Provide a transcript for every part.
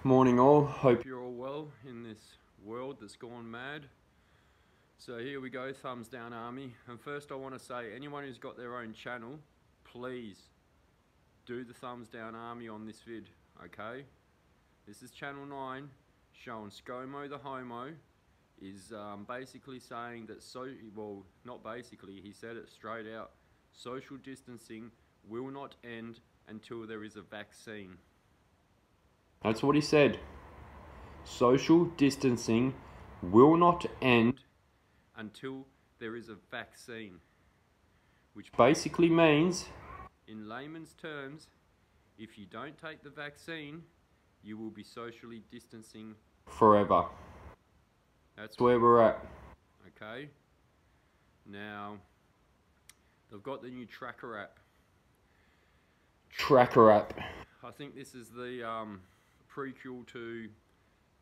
Morning all, hope you're all well in this world that's gone mad. So here we go, thumbs down army. And first I want to say, anyone who's got their own channel, please do the thumbs down army on this vid, okay? This is channel 9, showing ScoMo the homo is basically saying that, well, not basically, he said it straight out, social distancing will not end until there is a vaccine. That's what he said. Social distancing will not end until there is a vaccine. Which basically means, in layman's terms, if you don't take the vaccine, you will be socially distancing forever. That's where we're at. Okay? Now, they've got the new Tracker app. I think this is the prequel to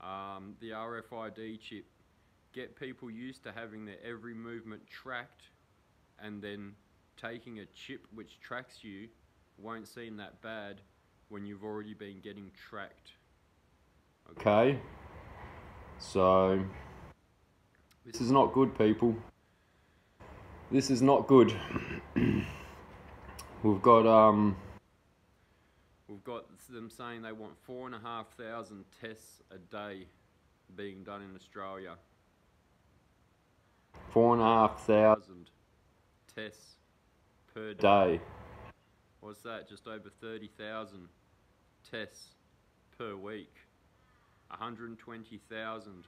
the RFID chip. Get people used to having their every movement tracked, and then taking a chip which tracks you won't seem that bad when you've already been getting tracked. Okay? So, this is not good, people. This is not good. We've got them saying they want 4,500 tests a day being done in Australia. 4,500 tests per day. What's that? Just over 30,000 tests per week. 120,000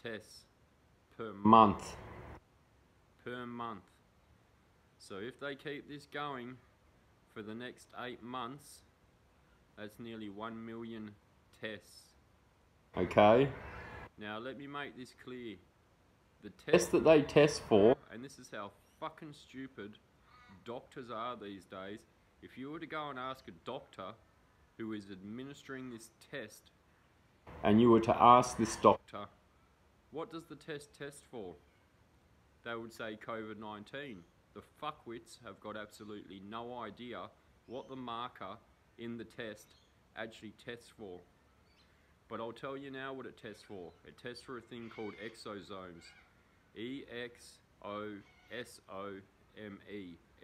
tests per month. So if they keep this going for the next 8 months, that's nearly 1 million tests. Okay? Now let me make this clear. The test that they test for, and this is how fucking stupid doctors are these days. If you were to go and ask a doctor who is administering this test, and you were to ask this doctor, what does the test for? They would say COVID-19. The fuckwits have got absolutely no idea what the marker in the test actually tests for. But I'll tell you now what it tests for. It tests for a thing called exosomes. E-X-O-S-O-M-E.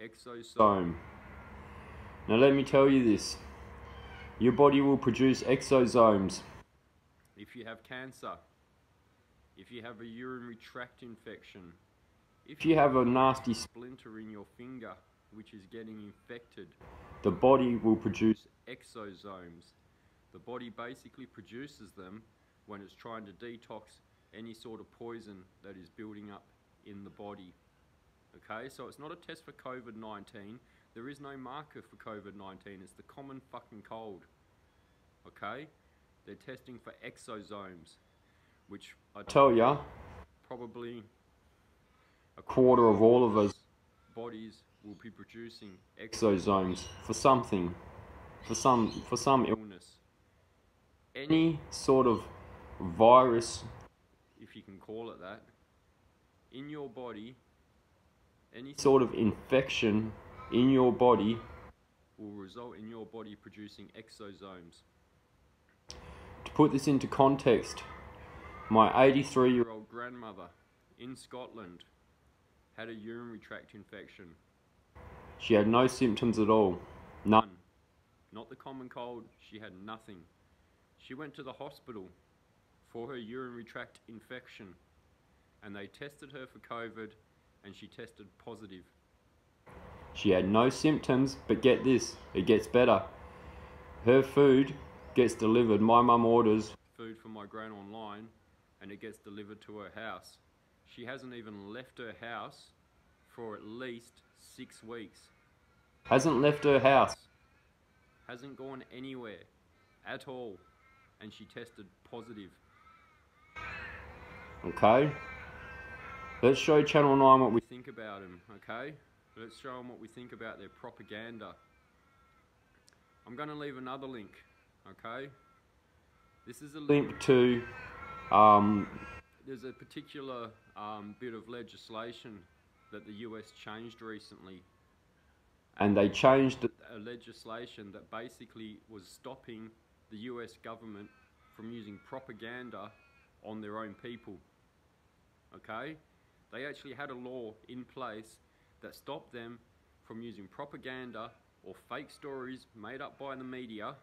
Exosome. Now let me tell you this. Your body will produce exosomes if you have cancer, if you have a urinary tract infection, if you have a nasty splinter in your finger which is getting infected, the body will produce exosomes. The body basically produces them when it's trying to detox any sort of poison that is building up in the body. Okay, so it's not a test for COVID-19. There is no marker for COVID-19. It's the common fucking cold. Okay? They're testing for exosomes, which I tell ya, probably a quarter of all of us bodies will be producing exosomes for something, for some illness. Any sort of virus, if you can call it that, in your body, any sort of infection in your body will result in your body producing exosomes. To put this into context, my 83-year-old grandmother in Scotland had a urinary tract infection. She had no symptoms at all. None. Not the common cold, she had nothing. She went to the hospital for her urinary tract infection, and they tested her for COVID, and she tested positive. She had no symptoms, but get this, it gets better. Her food gets delivered. My mum orders food for my gran online, and it gets delivered to her house. She hasn't even left her house for at least 6 weeks. Hasn't left her house. Hasn't gone anywhere at all, and she tested positive. Okay? Let's show Channel 9 what we think about him, okay? Let's show them what we think about their propaganda. I'm going to leave another link, okay? This is a link to, there's a particular bit of legislation that the US changed recently. And they changed a legislation that basically was stopping the US government from using propaganda on their own people. Okay? They actually had a law in place that stopped them from using propaganda or fake stories made up by the media,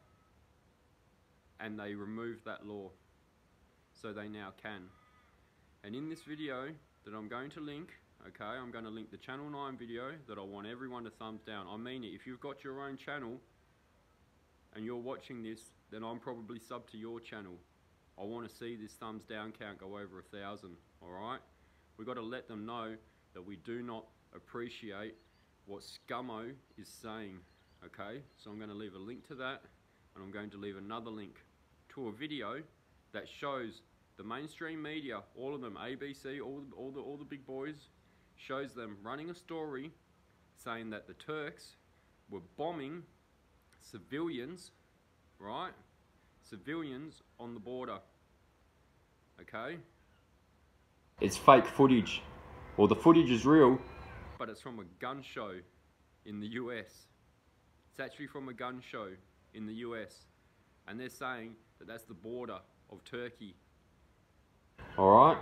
and they removed that law. So they now can. And in this video that I'm going to link, okay, I'm going to link the Channel 9 video that I want everyone to thumbs down. I mean it, if you've got your own channel and you're watching this, then I'm probably sub to your channel. I want to see this thumbs down count go over 1,000, alright? We've got to let them know that we do not appreciate what Scummo is saying, okay? So I'm going to leave a link to that, and I'm going to leave another link to a video that shows the mainstream media, all of them, ABC, all the big boys, shows them running a story saying that the Turks were bombing civilians, right? Civilians on the border, okay? It's fake footage. Well, the footage is real, but it's from a gun show in the US. It's actually from a gun show in the US, and they're saying that that's the border of Turkey. Alright?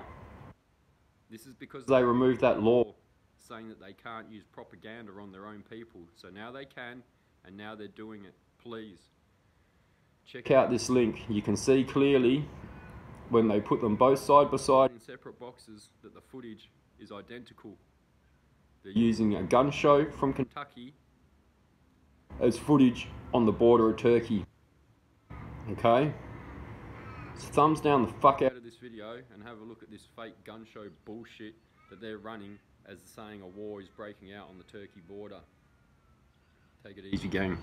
This is because they removed that law saying that they can't use propaganda on their own people. So now they can, and now they're doing it. Please check out this link. You can see clearly when they put them both side by side in separate boxes that the footage is identical. They're using a gun show from Kentucky as footage on the border of Turkey. Okay? So thumbs down the fuck out of this video and have a look at this fake gun show bullshit that they're running as saying a war is breaking out on the Turkey border. Take it easy, gang.